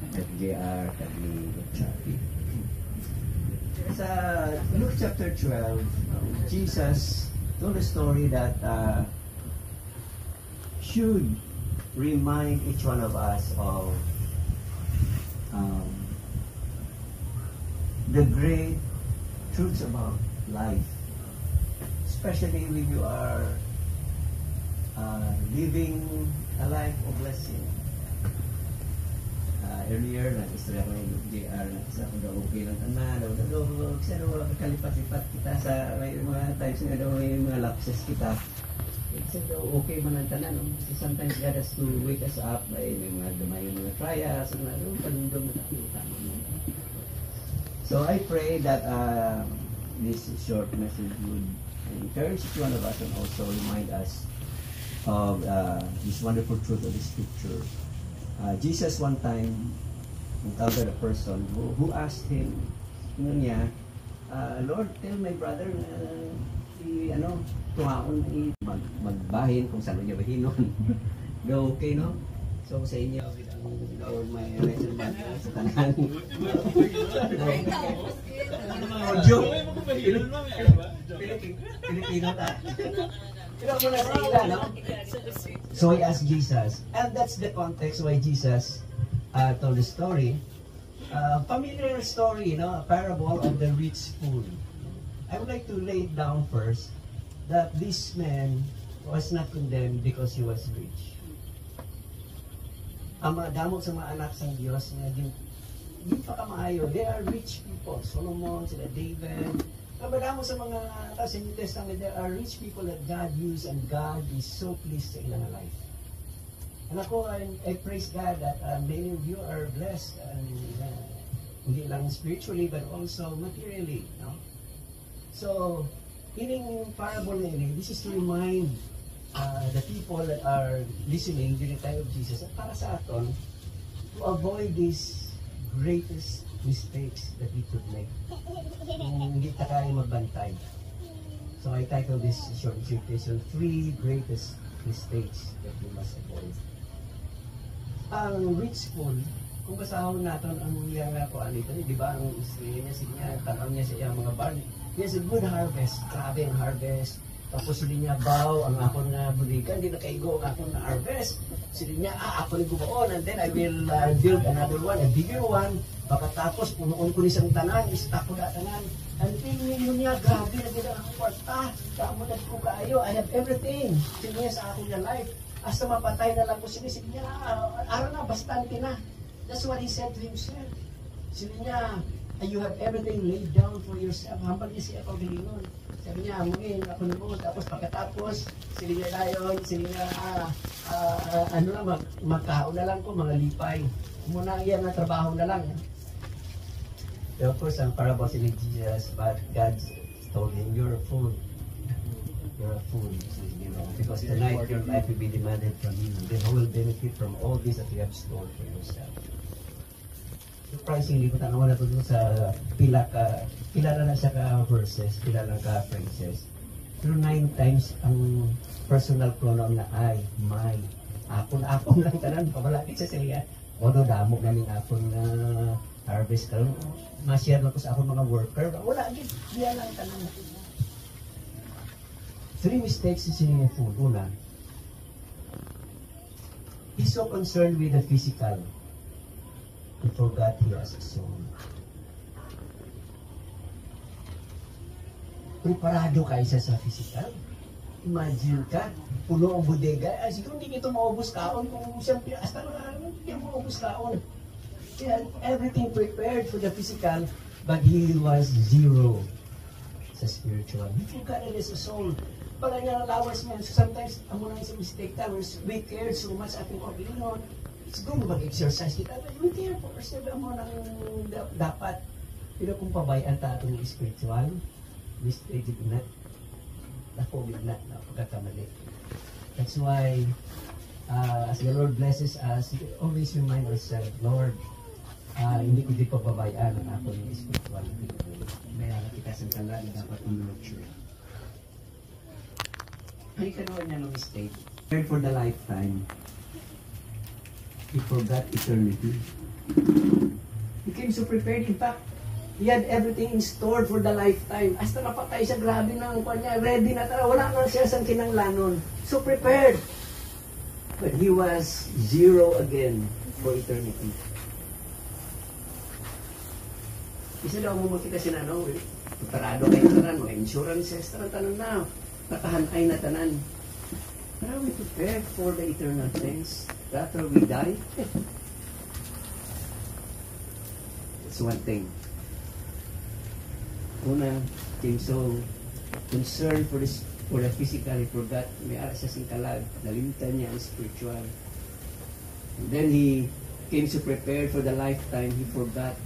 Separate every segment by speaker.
Speaker 1: FJR, kami Chapi. Sa Luke chapter 12, Jesus told a story that should remind each one of us of the great truths about life, especially when you are living a life of blessing. Earlier, nag-istorya ko yung JR, nag-isa ko daw okay lang tanan, daw kasi daw kalipat-lipat kita sa may mga times nga daw may mga lapses kita. Kasi daw okay man ang tanan, kasi sometimes God has to wake us up by may mga damay yung mga trials, mga panundong na nakita mo. So I pray that this short message would encourage each one of us and also remind us of this wonderful truth of the scripture. Jesus one time encountered a person who asked him, niya, Lord, tell my brother na tumaon magbahin kung saan niya bahinon. Go, okay, no? So sa inyo, or my reservoir sa tanan. Joke. Pilipino ta. Pero muna sa ila, no? So he asked Jesus, and that's the context why Jesus told the story. Familiar story, a parable of the rich fool. I would like to lay it down first that this man was not condemned because he was rich. Ang mga damot sa mga anak ng Diyos na di pa kamaayo, they are rich people. Solomon, sila David. Madamo sa mga sa New Testament, there are rich people that God used and God is so pleased sa ilang life. And ako, I praise God that many of you are blessed, hindi lang spiritually but also materially. No? So, in parable na ini, this is to remind the people that are listening during the time of Jesus, at para sa aton, to avoid these greatest mistakes that we could make. Kung hindi ta kaya magbantay. So I title this short exhortation, 3 greatest mistakes that we must avoid. Ang rich fool, kung basahon natin ang iyang ako dito, di ba ang Israel niya, sige niya, tanong niya sa iyang mga barley. He has a good harvest, grabe ang harvest. Tapos sila niya, baw, ang akong na bulikan, hindi na kaigo ang akong na harvest. Sila niya, ako ni gubaon, and then I will build another one, a bigger one. Pagkatapos, punuon ko nisang tanan, istak ko na tanan. And tingin niya, grabe na gina akong kwarta. Kamu na ko kayo, I have everything. Sila niya sa akong na life. Hasta mapatay na lang ko sila. Sila niya, araw na, bastante na. That's what he said to himself. Sila niya, you have everything laid down for yourself. Hambal niya siya pagalingon. Sabi niya, amuin, ako naman. Tapos pagkatapos, sila niya dayon, sila niya, magkahao na lang ko, mga lipay. Muna yan na trabaho na lang. Of course, ang parable si Jesus, but God told him, you're a fool. You're a fool. Because tonight your life will be demanded from you. Then who will benefit from all this that you have stored for yourself? Surprisingly, kung tanawa na ito sa pila na siya ka verses, pila na ka phrases. Pero 9 times ang personal pronoun na I, my, akon lang tanan, pamalapit sa siya. Odo damo namin akon na harvest karon. Ma-share na ko sa akong mga worker. Wala, diyan lang tanan. 3 mistakes is in your food. Una, he's so concerned with the physical. He forgot he has a soul. Preparado ka isa sa physical. Imagine ka, puno ang bodega. Siguro hindi ito maubos kaon kung siyempre, hasta hindi maubos kaon. He had everything prepared for the physical, but he was zero sa spiritual. He forgot it as a soul. Pag niya nalawas man, so sometimes, amo na isang mistake ta, we care so much ating paglingon. It's good mag-exercise kita, but we care for ourselves, amo na dapat. Pero kung pabayaan ta itong spiritual, mistake it not, napogit na pagkakamali. That's why, as the Lord blesses us, we always remind ourselves, Lord, hindi ko di pababayaan ang ako ng spiritual. May kita sa tanda na dapat i-nurture. Ay, kanuha niya ng mistake. For the lifetime, he forgot eternity. He came so prepared. In fact, he had everything in store for the lifetime. Hasta napatay siya, grabe na ang kanya. Ready na tara. Wala na siya sa kinanglanon. So prepared. But he was zero again for eternity. Isa daw mo makita sinano, parado kayo tanan, may insurances, tanan na. Nakahanay na tanan. But are we prepared for the eternal things after we die? That's one thing. Una, came so concerned for the physical, he forgot, may ara siya sing kalag, nalimutan niya ang spiritual. And then he came so prepared for the lifetime, he forgot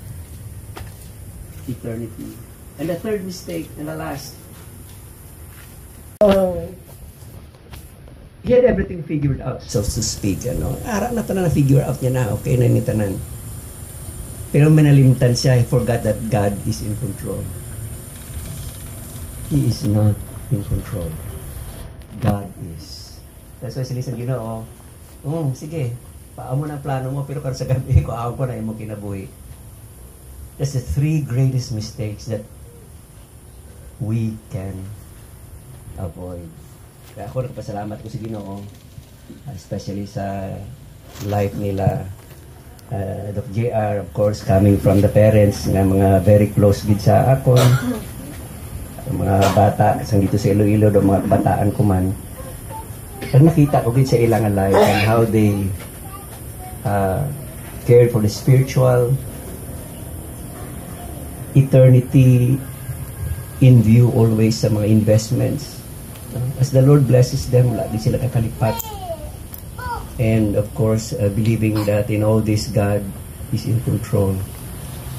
Speaker 1: eternity. And the third mistake, and the last, he had everything figured out, so to speak. Ara na tanan na figure out niya na, okay na ni tanan. Pero manalimutan siya, he forgot that God is in control. He is not in control. God is. That's why sila sa Ginoo, sige, paamo na plano mo, pero kung sa gabi, kuhaan ko na yung kinabuhi. That's the three greatest mistakes that we can avoid. Kaya ako nagpasalamat ko sa Ginoo, especially sa life nila, Dr. JR, of course, coming from the parents na mga very close with sa ako, mga bata, kasang dito sa Iloilo, do mga bataan ko man. Pag nakita ko din sa ilang life and how they cared for the spiritual, eternity in view always sa mga investments. As the Lord blesses them, wala din sila kakalipat. And of course, believing that in all this, God is in control.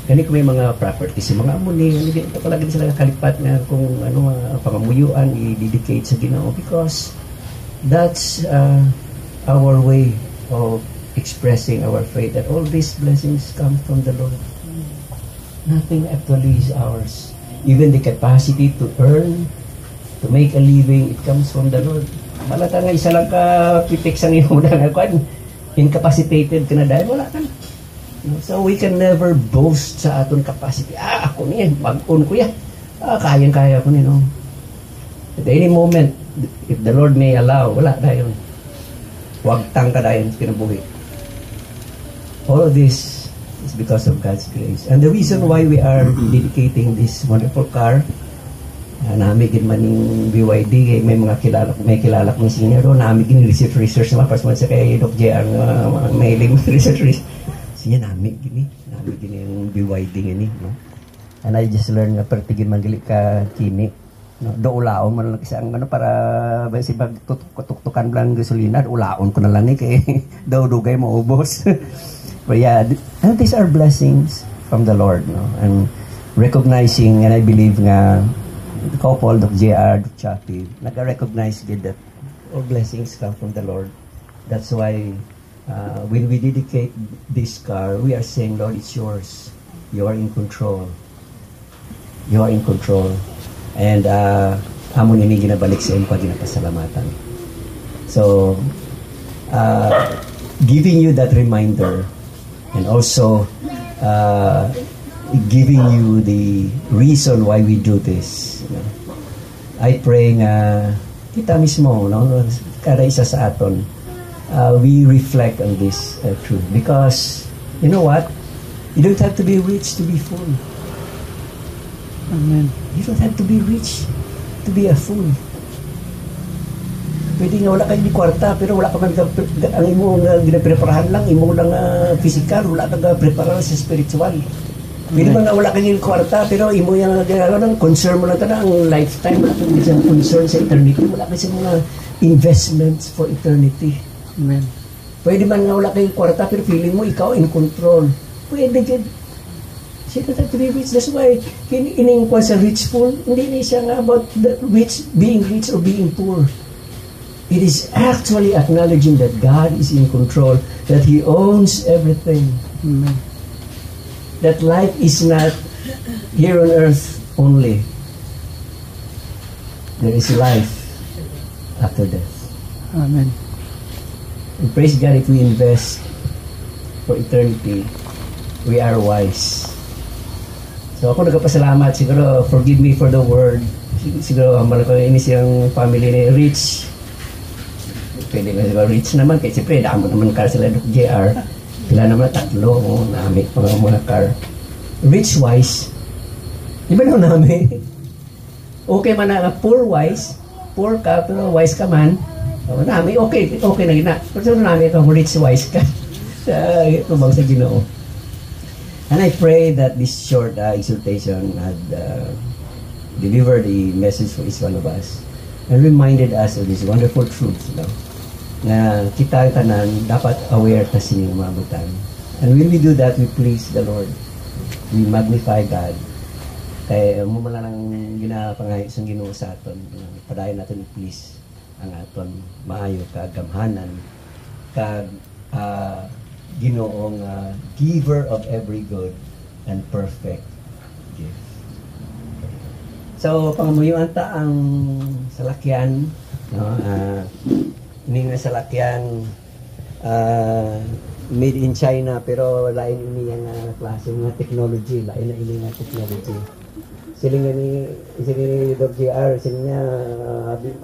Speaker 1: Kani kung may mga properties, mga amuni, hindi pa palagi sila kakalipat na kung ano mga pangamuyuan i-dedicate sa Ginoo, because that's our way of expressing our faith that all these blessings come from the Lord. Nothing actually is ours. Even the capacity to earn, to make a living, it comes from the Lord. Malata nga isa lang ka pitik sa inuna nga kwan, incapacitated ka na dahil wala ka na. So we can never boast sa aton capacity. Ako niyan, mag-on ko yan. Kayang-kaya ko niyan. At any moment, if the Lord may allow, wala dahil. Huwag tangka dahil kinabuhi. All of this is because of God's grace. And the reason why we are dedicating this wonderful car, nami gid man ning BYD, may mga kilala kong senior doon, nami gid research na mapas man sa kay Doc JR mailing research. Siya nami gini yung BYD ngini, no. And I just learned nga pertigin man gali ka kini, no, do ulaon man lang isang ano para basi bag tutukan lang gasolina, ulaon ko na lang ni kay daw dugay mo ubos. But yeah, and these are blessings from the Lord, no. And recognizing, and I believe nga the couple, Dr. JR, Dr. Chappie, nag-recognize that all blessings come from the Lord. That's why when we dedicate this car, we are saying, Lord, it's yours. You are in control. You are in control. And amon ini ginabalik sa iyong paginapasalamatan. So, giving you that reminder and also giving you the reason why we do this. I pray nga kita mismo, no, kada isa sa aton, we reflect on this truth, because you know what, you don't have to be rich to be full. Amen. You don't have to be rich to be a fool. Pwede nga wala kayo di kwarta, pero wala ka man ang imo nga ginapreparahan lang, imo lang physical, wala ka preparahan sa spiritual. Pwede man nga wala kayo kwarta, pero imo yung concern mo lang ka na ang lifetime, wala kayo isang concern sa eternity, wala kayo sa mga investments for eternity. Amen. Pwede man nga wala kayong kwarta, pero feeling mo ikaw in control. Pwede dyan. Siya na to be rich. That's why ining kwa sa rich fool, hindi siya nga about the rich, being rich or being poor. It is actually acknowledging that God is in control, that He owns everything. Amen. That life is not here on earth only. There is life after death. Amen. And praise God, if we invest for eternity, we are wise. So ako nagpasalamat, siguro forgive me for the word. Siguro malaki ini siyang family ni Rich. Pwede na siguro Rich naman, kasi siyempre damo naman car sila Doc JR. Pila naman tatlo, namit mga car. Rich wise. Di ba namin? Okay man na poor wise, poor ka, pero wise ka man. Namin, okay na gina. Pero namin ikaw rich wise ka. Tumang sa Ginoo. And I pray that this short exhortation had delivered a message for each one of us and reminded us of this wonderful truth, na kita tanan dapat aware ta sining mga butang. And when we do that, we please the Lord. We magnify God. Kaya mo man lang ginapangayos ang Ginoo sa aton, padayon natin i-please ang aton maayo kagamhanan kag Ginoong giver of every good and perfect gift. So, pangamuyuan ta ang salakyan, ini nga salakyan made in China, pero lain ini nga klase nga technology, lain na ini nga technology. Siling ni Doc JR, siling niya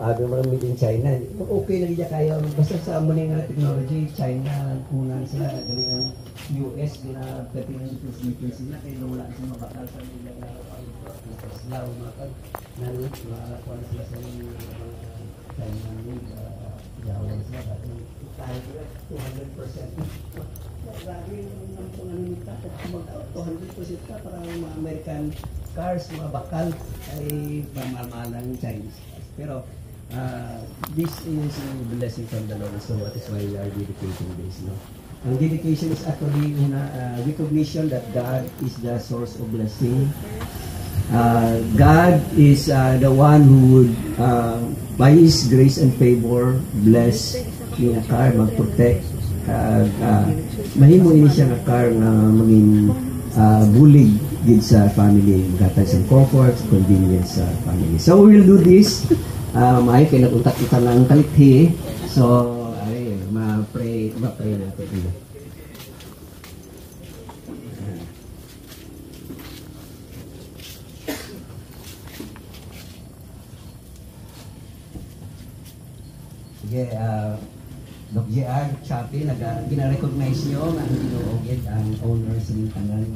Speaker 1: abi mga made in China. Okay lagi kayo basta sa amo nga technology, China kunan sila gali ang US na pwedeng ito sila kay wala sa mabakal sa nila na mga nani kuan sila sa China ni yawan sila tayo 200%. Grabe ang panganita at 200% ka para mga American cars, mga bakal ay pamamalang Chinese cars. Pero this is a blessing from the Lord, so that is why we are dedicating this. Ang dedication is actually recognition that God is the source of blessing. God is the one who would by His grace and favor bless yung car, mag-protect. Mahimo ini siya nga car nga maging bulig gid sa family, gatag sa comfort, convenience sa family. So we will do this. May kinapuntak kita ng kalithi. So ay ma-pray natin. Sige, Doc JR, Chappie, gina-recognize nyo nga ang ginuogit ang owner sa mga tanan.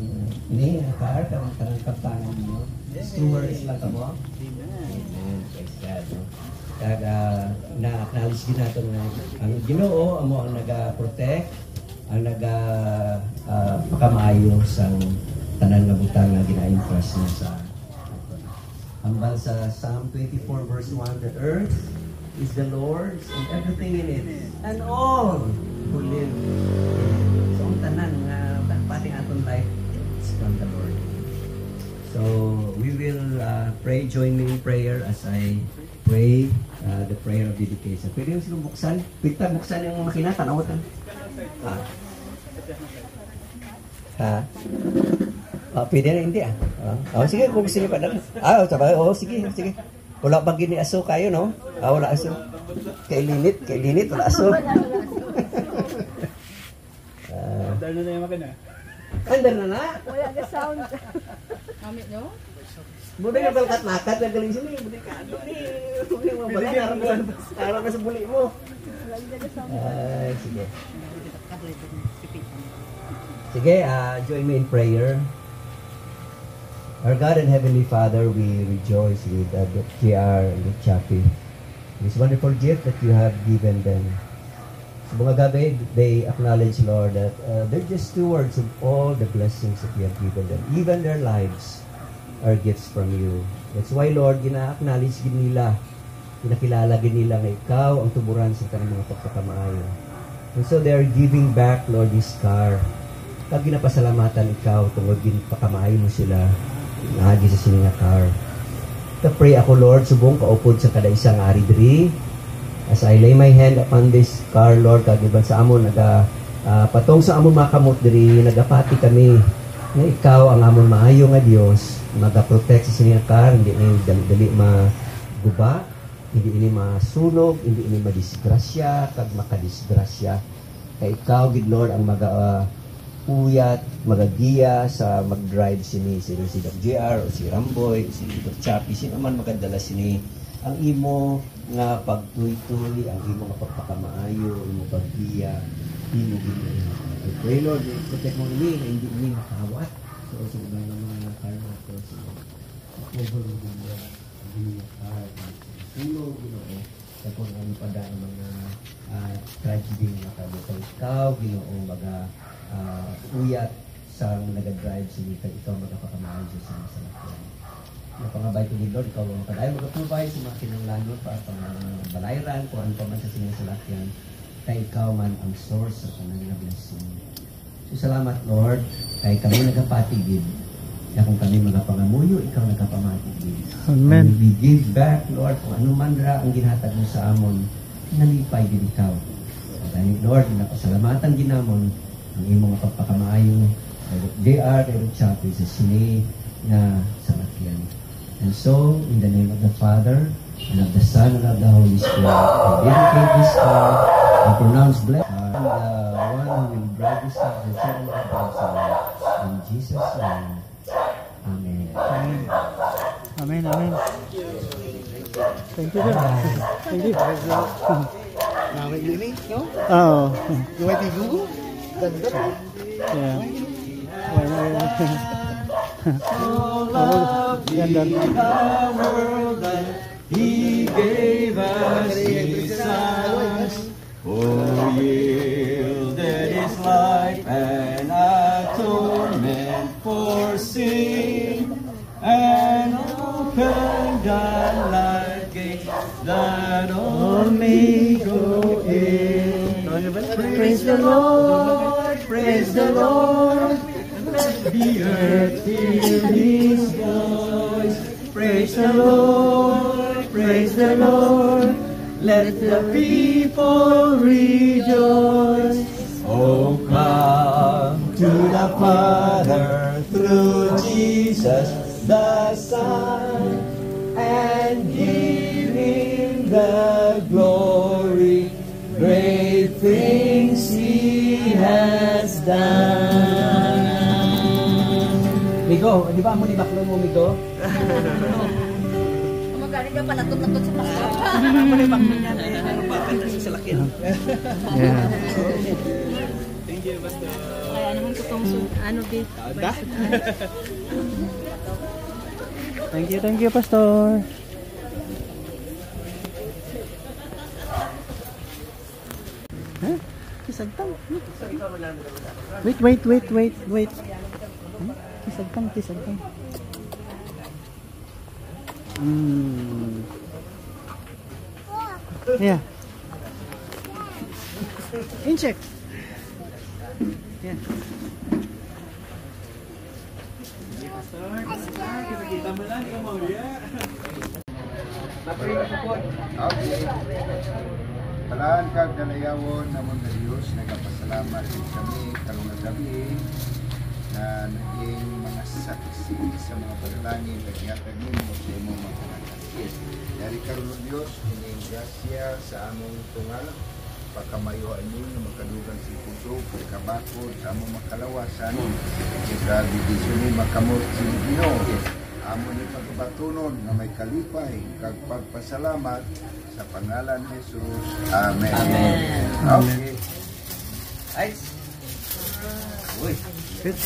Speaker 1: Ini, car, kanang kaptangan nyo. Stewards lang ka mo. Amen. Praise God. Kag na-acknowledge din natin na ang Ginoo amo ang naga-protect, ang naga-pakamayo sa tanan nga butang nga gina-entrust niya sa hambal sa Psalm 24 verse 1, the earth is the Lord's and everything in it, and all who live in it. So, ang tanan nga pati atong life is from the Lord. So, we will pray, join me in prayer as I pray the prayer of dedication. Pwede yung sila buksan? Pwede buksan yung makina, tanawatan. Pwede na, hindi sige, kung gusto niyo pa dala. Sige. Wala bang gini-aso kayo, no? Wala aso. Kay linit, wala aso.
Speaker 2: Andar na yung makina.
Speaker 1: Andar na?
Speaker 3: Wala ka sound. Kamit nyo?
Speaker 1: Buday ka balkat-lakat, nagaling sila. Buday ka, buday mo ba? Araw ka sa buli mo. Sige. Sige, join me in prayer. Our God and Heavenly Father, we rejoice with Dr. JR and Dr. Chappie. This wonderful gift that you have given them. So mga gabi, they acknowledge, Lord, that they're just stewards of all the blessings that you have given them. Even their lives are gifts from you. That's why, Lord, gina-acknowledge nila, kinakilala nila na ikaw ang tuburan sa kanang mga pagkakamaayo. And so they are giving back, Lord, this car. Kag ginapasalamatan ikaw tungod ginpakamaayo mo sila. Nahagi sa sininga car. Pray ako, Lord, subong kaupod sa kada isang ari diri. As I lay my hand upon this car, Lord, kagiban sa amon, patong sa amon makamot diri, nagapati kami na ikaw ang amon maayo nga Dios, magaprotect sa sininga car, hindi ni dali maguba, hindi ini masunog, hindi ini madisgrasya, kag makadisgrasya. Kay ikaw, gid Lord, ang uyat, magagiya sa mag-drive sini si Doc JR o si Ramboy, si Doc Chappy, sino man magadala sini ang imo nga pagtuy-tuy, ang imo nga pagpakamaayo, imo paggiya, imo ginoo. I pray Lord, protect mo ni, hindi ni makawat. So sa mga karma ko sa over mo ang heart, tulog ginoo sa kung ano pa daan mga tragedy nga kamo ikaw ginoo maga uyat sa naga-drive sa ikaw ikaw magpakamaayo sa masalakan. Napangabay ko ni Lord, ikaw ang padayon mag-provide sa mga kinanglanon para pang balayran kung ano pa man sa sinasalakyan kay ikaw man ang source sa kanang blessing. So salamat Lord, kay kami nagapatigid kaya kung kami magapangamuyo, ikaw nagapamatigid.
Speaker 4: Amen.
Speaker 1: And we give back Lord kung ano man ra ang ginhatag mo sa amon, nalipay din ikaw. Dahil Lord, napasalamatan din namon ang imong pagpakamaayo JR and Chappy sa sini na salakyan. And so, in the name of the Father, and of the Son, and of the Holy Spirit, I dedicate this car and pronounce blessed and the one who will drive this car and children of God. In Jesus' name, Amen.
Speaker 4: Amen, amen. Thank you, sir. Thank you.
Speaker 2: Nakakilinig, no?
Speaker 4: Oo.
Speaker 2: Gawin ni Google? Ganda.
Speaker 4: Yeah. Ganda.
Speaker 1: He gave us His Son, who yielded His life and atonement for sin, and opened the light gate that all may go in. Praise the Lord, praise the Lord. Let the earth hear His voice. Praise the Lord, praise the Lord. Let the people rejoice. Oh, come to the Father through Jesus the Son, and give Him the glory. Great things He has done. Migo, di ba mo ni baklo mo, Migo?
Speaker 3: Magaling ka pala latot sa pasok.
Speaker 1: Ano ni baklo niya? Ano pa kanta sa salakyan?
Speaker 4: Yeah.
Speaker 2: Thank you, Pastor.
Speaker 3: Kaya naman tutong ano din.
Speaker 4: Thank you, Pastor. Huh? Tisagtang. Wait. Tisagtang. Yeah. Incheck. Yeah.
Speaker 2: Kita mo lang, ikaw mauya.
Speaker 5: Okay. Talaan kag dalayawon namon nga Dios nagapasalamat kami karong gabi na naging mga saksi sa mga panalangin na gihatag nimo sa imong mga anak. Dari karon Dios ining grasya sa among tunga pagkamayuan ninyo makadugang si puso pagkabakod sa among makalawasan sa bidisyon ni makamot si Ginoo. Amon ni pagbatunon nga may kalipay kag pagpasalamat sa pangalan ni Jesus. Amen.
Speaker 1: Amen.
Speaker 5: Okay.
Speaker 1: Ay. Uy.
Speaker 4: Good.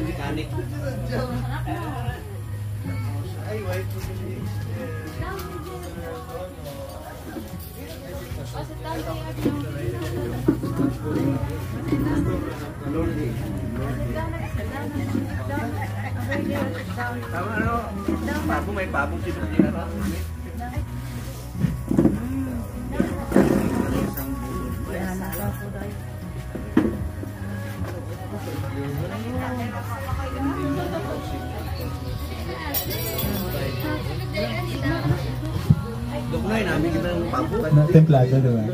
Speaker 1: Mechanic.
Speaker 2: May pabong sinok niya na.
Speaker 1: Doknoy namin kita ng papo.
Speaker 4: Templado naman.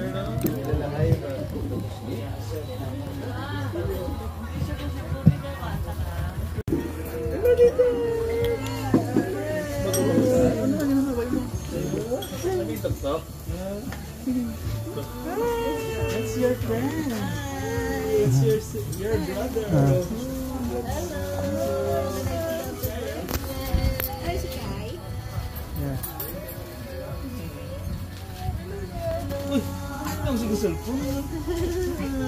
Speaker 2: TikTok.
Speaker 4: That's your friend. It's your brother.
Speaker 3: Ay, si Kai.
Speaker 4: Yeah.
Speaker 2: Uy, ang sige cellphone.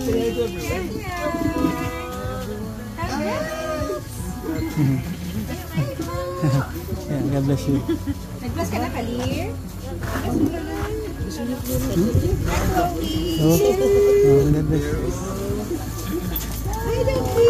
Speaker 2: Say hi to everyone.
Speaker 4: Yeah, God bless you.
Speaker 3: Nag-plus ka na, Kalir?
Speaker 4: Oh, God bless you.
Speaker 3: Hi, David!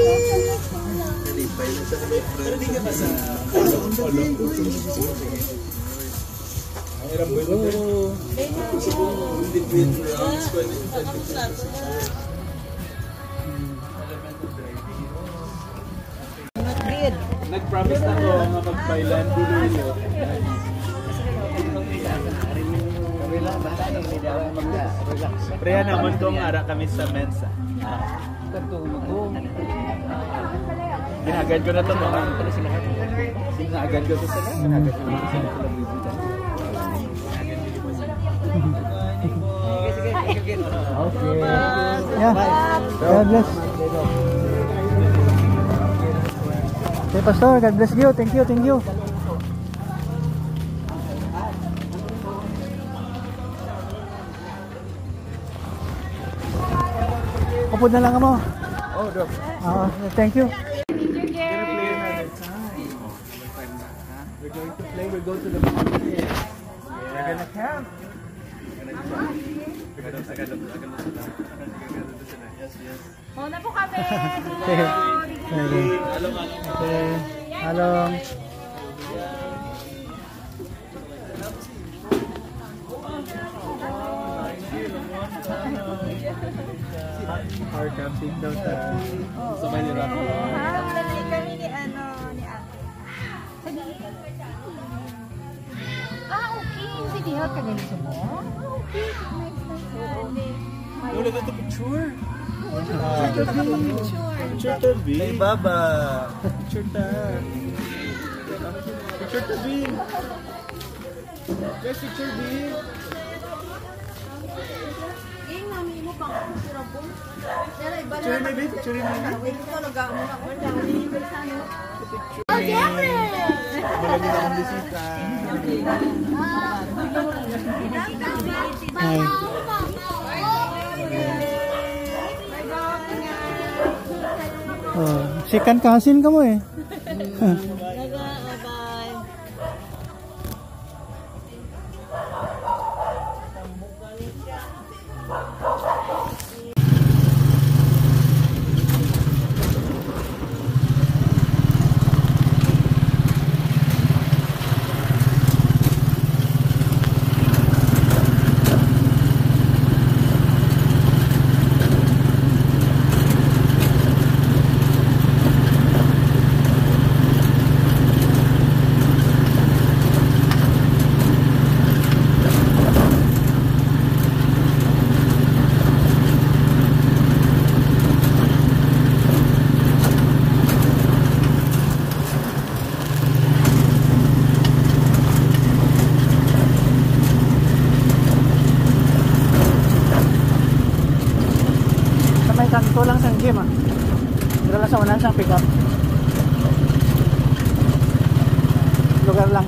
Speaker 2: Nag-promise na ko nga mag-bailan dilo. Preha naman kung ara kami sa mensa. Ginagad ko na ito mga ginagad ko ito sila. Ginagad ko na ito sila.
Speaker 4: Yeah. God bless. Okay, Pastor, God bless you. Thank you, thank you. Upod na lang mo.
Speaker 2: Oh, Doc.
Speaker 4: Thank you.
Speaker 2: We're going to play. We're going to the mountain. We're gonna camp.
Speaker 3: Muna po kami!
Speaker 4: Okay. Halong.
Speaker 2: Our camping daw sa Manila.
Speaker 3: Nalay kami ni ano, ni ate. Okay. Yung City Hall, kaganito mo? Okay. Nice.
Speaker 2: Look at the picture.
Speaker 3: Picture.
Speaker 2: Picture tabi. Hey, Baba. Picture ta. Picture tabi. Guys, picture B.
Speaker 3: Eh, mami mo pang picture po.
Speaker 2: Picture na, babe. Picture na.
Speaker 3: Wait ko, nag-amo na.
Speaker 2: Oh, siyempre! Malagi na akong bisita.
Speaker 4: Hi. Oh, second cousin ka mo eh. Kanto lang sang gym ah. Dala sa unan sang pick up. Lugar lang.